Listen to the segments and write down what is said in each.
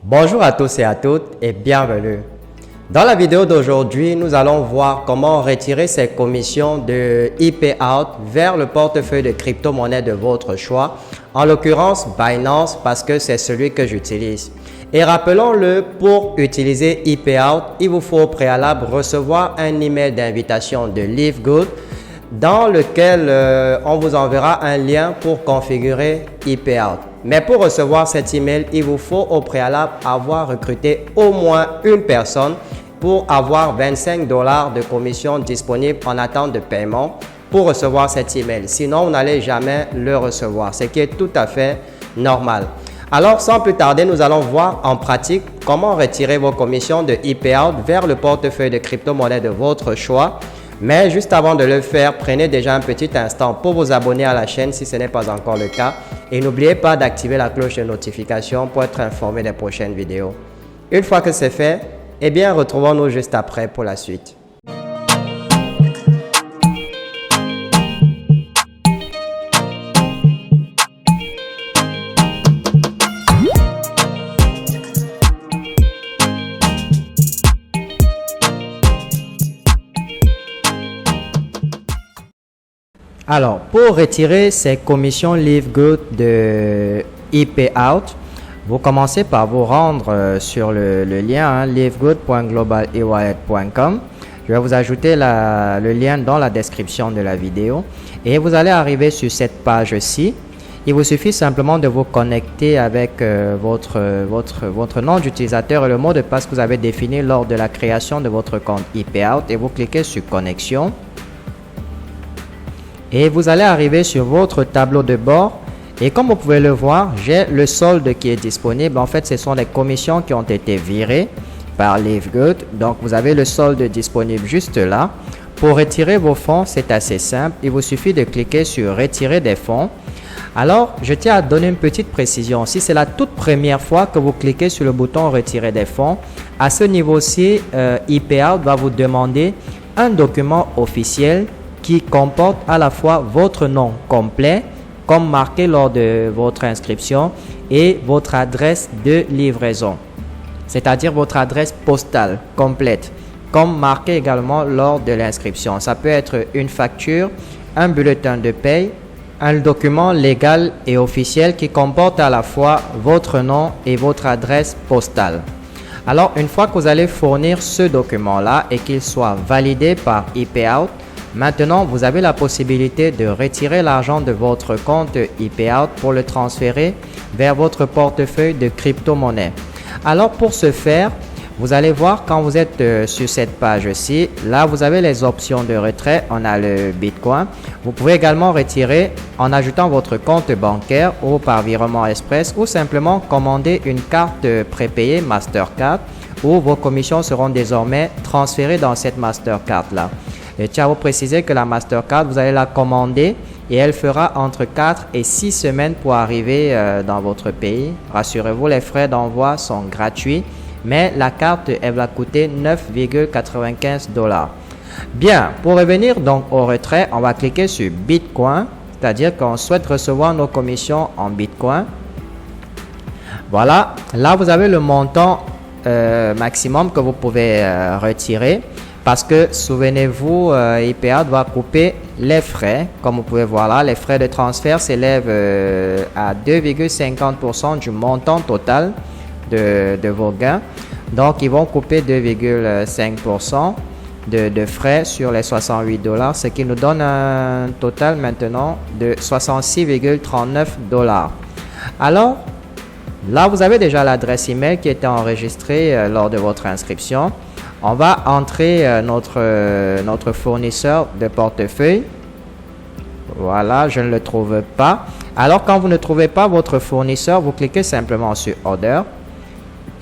Bonjour à tous et à toutes et bienvenue. Dans la vidéo d'aujourd'hui, nous allons voir comment retirer ces commissions de ePayout vers le portefeuille de crypto-monnaie de votre choix, en l'occurrence Binance parce que c'est celui que j'utilise. Et rappelons-le, pour utiliser ePayout, il vous faut au préalable recevoir un email d'invitation de Livegood dans lequel on vous enverra un lien pour configurer ePayout. Mais pour recevoir cet email, il vous faut au préalable avoir recruté au moins une personne pour avoir 25 $ de commission disponible en attente de paiement pour recevoir cet email. Sinon, vous n'allez jamais le recevoir, ce qui est tout à fait normal. Alors, sans plus tarder, nous allons voir en pratique comment retirer vos commissions de ePayout vers le portefeuille de crypto-monnaie de votre choix. Mais juste avant de le faire, prenez déjà un petit instant pour vous abonner à la chaîne si ce n'est pas encore le cas. Et n'oubliez pas d'activer la cloche de notification pour être informé des prochaines vidéos. Une fois que c'est fait, eh bien, retrouvons-nous juste après pour la suite. Alors, pour retirer ces commissions Livegood de ePayout, vous commencez par vous rendre sur le lien livegood.global-ewallet.com. Je vais vous ajouter le lien dans la description de la vidéo et vous allez arriver sur cette page-ci. Il vous suffit simplement de vous connecter avec votre nom d'utilisateur et le mot de passe que vous avez défini lors de la création de votre compte ePayout et vous cliquez sur Connexion. Et vous allez arriver sur votre tableau de bord et comme vous pouvez le voir, j'ai le solde qui est disponible. En fait, ce sont les commissions qui ont été virées par Livegood. Donc, vous avez le solde disponible juste là. Pour retirer vos fonds, c'est assez simple. Il vous suffit de cliquer sur Retirer des fonds. Alors, je tiens à donner une petite précision. Si c'est la toute première fois que vous cliquez sur le bouton Retirer des fonds, à ce niveau-ci, ePayout va vous demander un document officiel qui comporte à la fois votre nom complet, comme marqué lors de votre inscription, et votre adresse de livraison, c'est-à-dire votre adresse postale complète, comme marqué également lors de l'inscription. Ça peut être une facture, un bulletin de paye, un document légal et officiel qui comporte à la fois votre nom et votre adresse postale. Alors, une fois que vous allez fournir ce document-là et qu'il soit validé par ePayout, maintenant, vous avez la possibilité de retirer l'argent de votre compte ePayout pour le transférer vers votre portefeuille de crypto-monnaie. Alors, pour ce faire, vous allez voir quand vous êtes sur cette page-ci, là, vous avez les options de retrait. On a le Bitcoin. Vous pouvez également retirer en ajoutant votre compte bancaire ou par virement express ou simplement commander une carte prépayée Mastercard où vos commissions seront désormais transférées dans cette Mastercard-là. Je tiens à vous préciser que la Mastercard, vous allez la commander et elle fera entre 4 et 6 semaines pour arriver dans votre pays. Rassurez-vous, les frais d'envoi sont gratuits, mais la carte, elle va coûter 9,95 $. Bien, pour revenir donc au retrait, on va cliquer sur Bitcoin, c'est-à-dire qu'on souhaite recevoir nos commissions en Bitcoin. Voilà, là vous avez le montant maximum que vous pouvez retirer. Parce que, souvenez-vous, ePayout va couper les frais. Comme vous pouvez voir là, les frais de transfert s'élèvent à 2,50% du montant total de vos gains. Donc, ils vont couper 2,5% de frais sur les 68 $, ce qui nous donne un total maintenant de 66,39 $. Alors, là, vous avez déjà l'adresse email qui était enregistrée lors de votre inscription. On va entrer notre fournisseur de portefeuille. Voilà, je ne le trouve pas. Alors, quand vous ne trouvez pas votre fournisseur, vous cliquez simplement sur Order.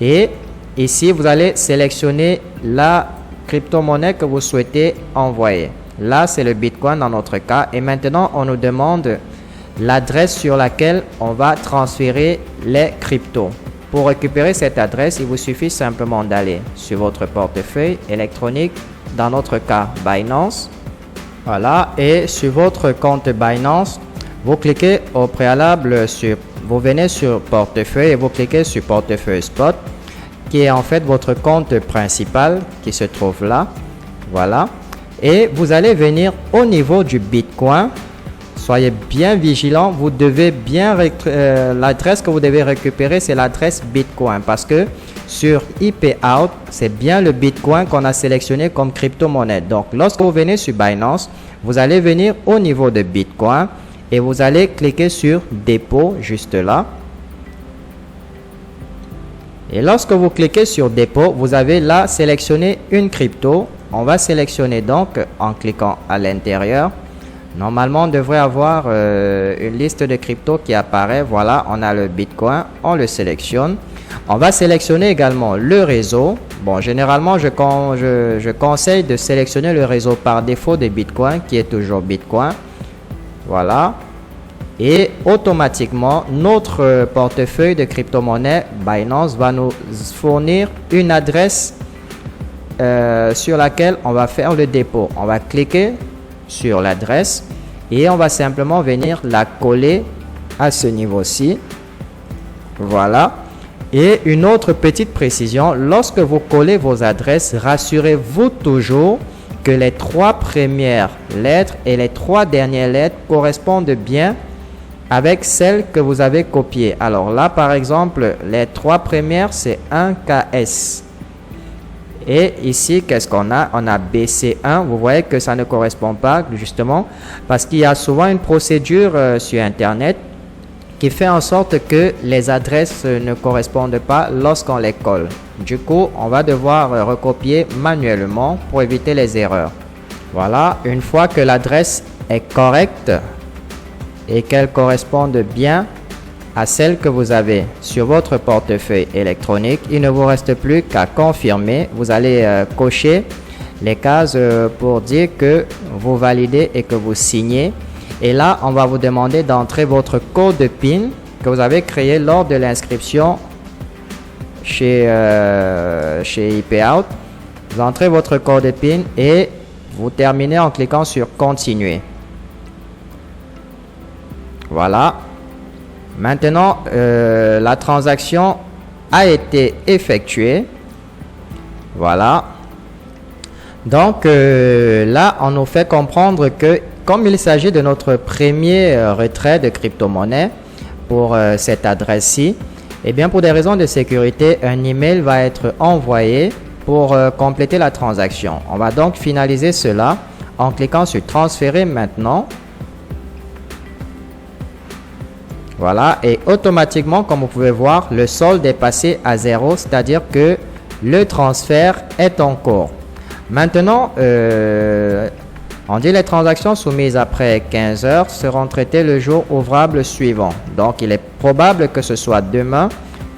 Et ici, vous allez sélectionner la crypto-monnaie que vous souhaitez envoyer. Là, c'est le Bitcoin dans notre cas. Et maintenant, on nous demande l'adresse sur laquelle on va transférer les cryptos. Pour récupérer cette adresse, il vous suffit simplement d'aller sur votre portefeuille électronique, dans notre cas Binance. Voilà, et sur votre compte Binance, vous cliquez au préalable sur vous venez sur portefeuille et vous cliquez sur portefeuille spot, qui est en fait votre compte principal qui se trouve là. Voilà. Et vous allez venir au niveau du Bitcoin. Soyez bien vigilant, vous devez bien l'adresse que vous devez récupérer, c'est l'adresse Bitcoin, parce que sur IP Out, c'est bien le Bitcoin qu'on a sélectionné comme crypto-monnaie. Donc, lorsque vous venez sur Binance, vous allez venir au niveau de Bitcoin et vous allez cliquer sur dépôt juste là. Et lorsque vous cliquez sur dépôt, vous avez là sélectionné une crypto. On va sélectionner donc en cliquant à l'intérieur. Normalement, on devrait avoir une liste de cryptos qui apparaît. Voilà, on a le Bitcoin, on le sélectionne. On va sélectionner également le réseau. Bon, généralement, je conseille de sélectionner le réseau par défaut de Bitcoin, qui est toujours Bitcoin. Voilà. Et automatiquement, notre portefeuille de crypto-monnaie Binance va nous fournir une adresse sur laquelle on va faire le dépôt. On va cliquer sur l'adresse et on va simplement venir la coller à ce niveau-ci. Voilà. Et une autre petite précision, lorsque vous collez vos adresses, rassurez-vous toujours que les 3 premières lettres et les 3 dernières lettres correspondent bien avec celles que vous avez copiées. Alors là, par exemple, les 3 premières, c'est 1KS. Et ici, qu'est-ce qu'on a? On a BC1. Vous voyez que ça ne correspond pas, justement, parce qu'il y a souvent une procédure sur Internet qui fait en sorte que les adresses ne correspondent pas lorsqu'on les colle. Du coup, on va devoir recopier manuellement pour éviter les erreurs. Voilà, une fois que l'adresse est correcte et qu'elle corresponde bien à celle que vous avez sur votre portefeuille électronique, il ne vous reste plus qu'à confirmer. Vous allez cocher les cases pour dire que vous validez et que vous signez. Et là, on va vous demander d'entrer votre code PIN que vous avez créé lors de l'inscription chez IP Out. Vous entrez votre code PIN et vous terminez en cliquant sur continuer. Voilà. Maintenant, la transaction a été effectuée. Voilà. Donc, là, on nous fait comprendre que comme il s'agit de notre premier retrait de crypto-monnaie pour cette adresse-ci, eh bien, pour des raisons de sécurité, un email va être envoyé pour compléter la transaction. On va donc finaliser cela en cliquant sur transférer maintenant. Voilà, et automatiquement, comme vous pouvez voir, le solde est passé à 0, c'est-à-dire que le transfert est en cours. Maintenant, on dit les transactions soumises après 15 heures seront traitées le jour ouvrable suivant. Donc, il est probable que ce soit demain,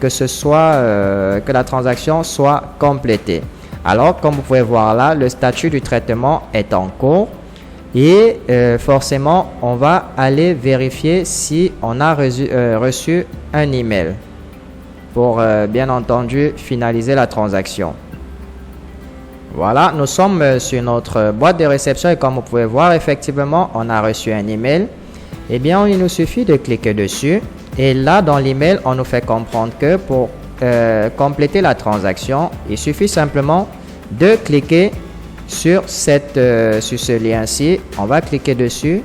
que la transaction soit complétée. Alors, comme vous pouvez voir là, le statut du traitement est en cours. Et forcément, on va aller vérifier si on a reçu un email pour bien entendu finaliser la transaction. Voilà, nous sommes sur notre boîte de réception et comme vous pouvez voir, effectivement, on a reçu un email. Eh bien, il nous suffit de cliquer dessus et là, dans l'email, on nous fait comprendre que pour compléter la transaction, il suffit simplement de cliquer sur ce lien-ci. On va cliquer dessus.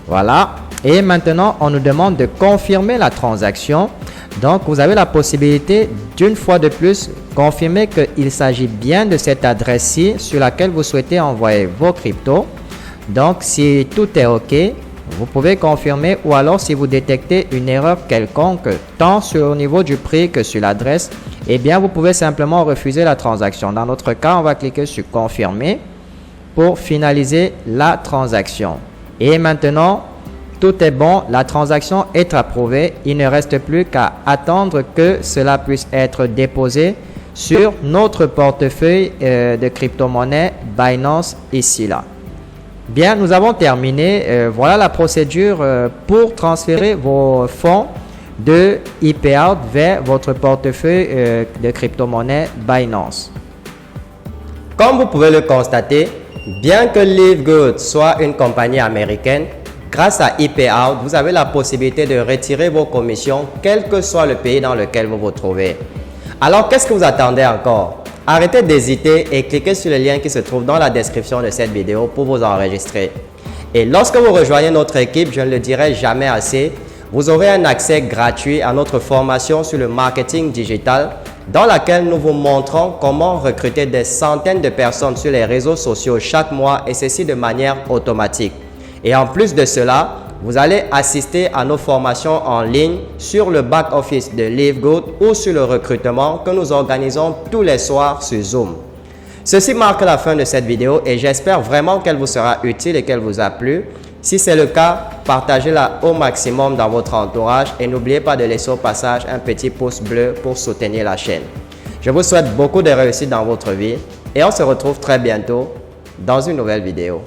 Voilà. Et maintenant, on nous demande de confirmer la transaction. Donc, vous avez la possibilité d'une fois de plus confirmer qu'il s'agit bien de cette adresse-ci sur laquelle vous souhaitez envoyer vos cryptos. Donc, si tout est OK, vous pouvez confirmer ou alors si vous détectez une erreur quelconque, tant au niveau du prix que sur l'adresse, eh bien, vous pouvez simplement refuser la transaction. Dans notre cas, on va cliquer sur confirmer pour finaliser la transaction. Et maintenant, tout est bon, la transaction est approuvée. Il ne reste plus qu'à attendre que cela puisse être déposé sur notre portefeuille de crypto-monnaie Binance ici là. Bien, nous avons terminé. Voilà la procédure pour transférer vos fonds de IP Out vers votre portefeuille de crypto-monnaie Binance. Comme vous pouvez le constater, bien que Livegood soit une compagnie américaine, Grâce à ePayout, vous avez la possibilité de retirer vos commissions, quel que soit le pays dans lequel vous vous trouvez. Alors, qu'est-ce que vous attendez encore? Arrêtez d'hésiter et cliquez sur le lien qui se trouve dans la description de cette vidéo pour vous enregistrer. Et lorsque vous rejoignez notre équipe, je ne le dirai jamais assez, vous aurez un accès gratuit à notre formation sur le marketing digital dans laquelle nous vous montrons comment recruter des centaines de personnes sur les réseaux sociaux chaque mois et ceci de manière automatique. Et en plus de cela, vous allez assister à nos formations en ligne sur le back-office de LiveGood ou sur le recrutement que nous organisons tous les soirs sur Zoom. Ceci marque la fin de cette vidéo et j'espère vraiment qu'elle vous sera utile et qu'elle vous a plu. Si c'est le cas, partagez-la au maximum dans votre entourage et n'oubliez pas de laisser au passage un petit pouce bleu pour soutenir la chaîne. Je vous souhaite beaucoup de réussite dans votre vie et on se retrouve très bientôt dans une nouvelle vidéo.